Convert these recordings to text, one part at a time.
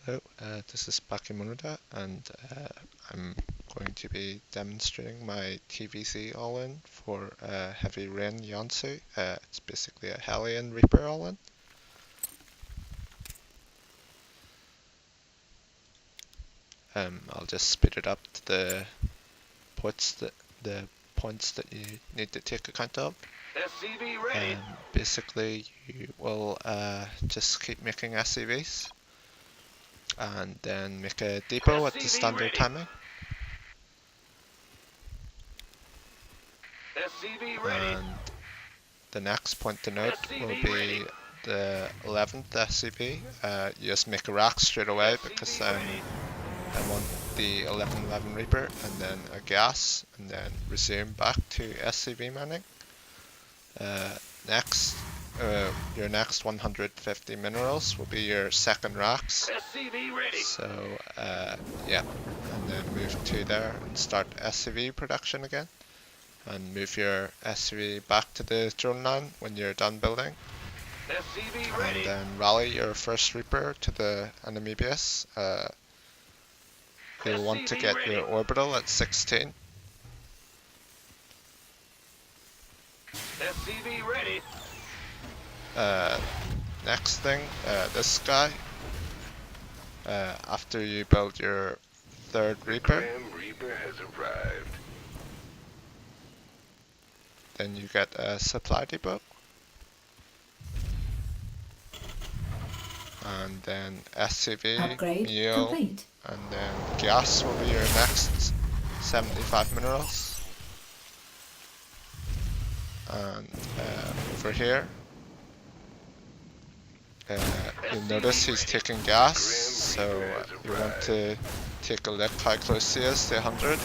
Hello, this is Bakimunuda, and I'm going to be demonstrating my TVC all-in for Heavy Rain yeonsu. It's basically a Hellion Reaper all-in. I'll just speed it up to the points that you need to take account of. SCV ready. Basically, you will just keep making SCVs, and then make a depot at the standard ready. timing. SCV ready. And the next point to note will be ready. the 11th SCV. You just make a rack straight away because I want the 1111 Reaper, and then a gas, and then resume back to SCV manning. Next, your next 150 minerals will be your second racks. SCV ready. So, yeah, and then move to there and start SCV production again. And move your SCV back to the drone line when you're done building. SCV ready. And then rally your first Reaper to the enemy base. You'll want to get your orbital at 16. SCV ready. Next thing, this guy. After you build your third Reaper, Reaper has arrived. then you get a supply depot. And then SCV, Upgrade mule, complete. and then gas will be your next 75 minerals. And over here, you'll notice he's taking gas, so you want to take a look how close he is to 100.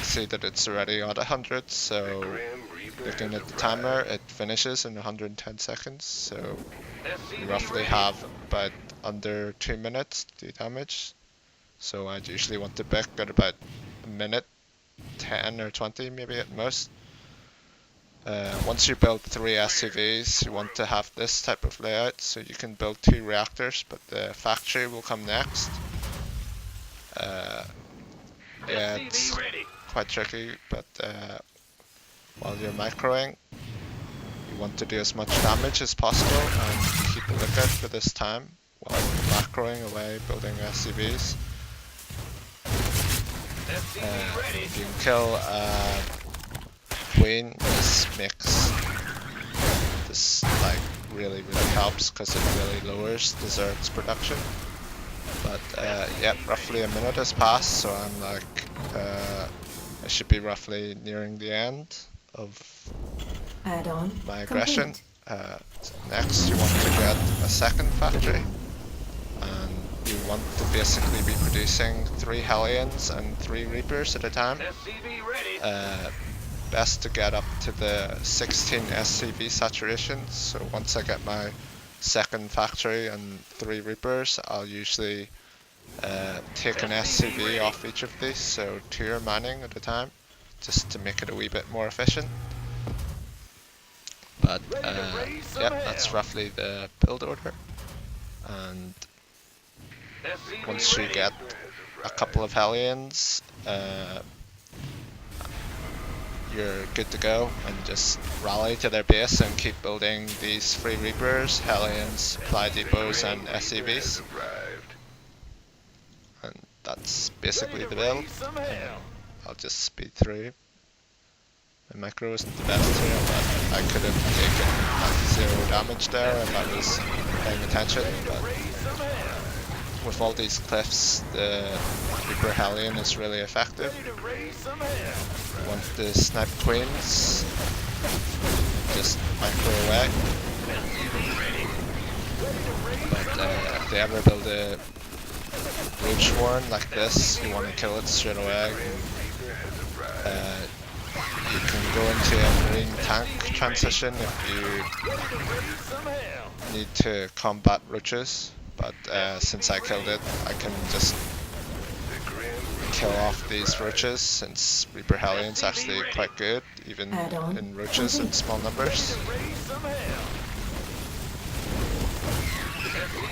See that it's already at 100, so looking at the timer, it finishes in 110 seconds, so you roughly have about under 2 minutes to do damage. So I'd usually want to pick at about a minute 10 or 20 maybe at most. Once you build 3 SCVs, you want to have this type of layout, so you can build 2 reactors, but the factory will come next. Yeah, it's quite tricky, but while you're microing, you want to do as much damage as possible and keep a lookout for this time while macroing away building SCVs. If you can kill Queen, this makes this like really helps because it really lowers desserts production. But yeah, roughly a minute has passed, so I'm like I should be roughly nearing the end of Add-on my aggression. complete. Next, you want to get a second factory, and you want to basically be producing 3 Hellions and 3 Reapers at a time. SCV ready. Best to get up to the 16 SCV saturation, so once I get my second factory and 3 Reapers, I'll usually take an SCV off each of these, so 2 are manning at a time, just to make it a wee bit more efficient. But yeah, that's roughly the build order. And once you get a couple of Hellions, you're good to go, and just rally to their base and keep building these 3 Reapers, Hellions, supply depots, and SCVs. And that's basically the build. I'll just speed through. My micro isn't the best here, but I could have taken 0 damage there if I was paying attention. But with all these cliffs, the Reaper Hellion is really effective. You want the snipe queens, just micro away. But if they ever build a roach warren like this, you want to kill it straight away. You can go into a marine tank transition if you need to combat roaches, but since I killed it, I can just kill off these roaches, since Reaper Hellion's actually quite good, even in roaches in small numbers.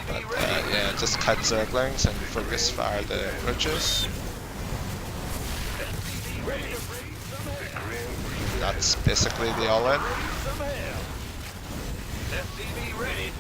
But yeah, just cut zerglings and focus fire the bridges. That's basically the all-in. SCV ready.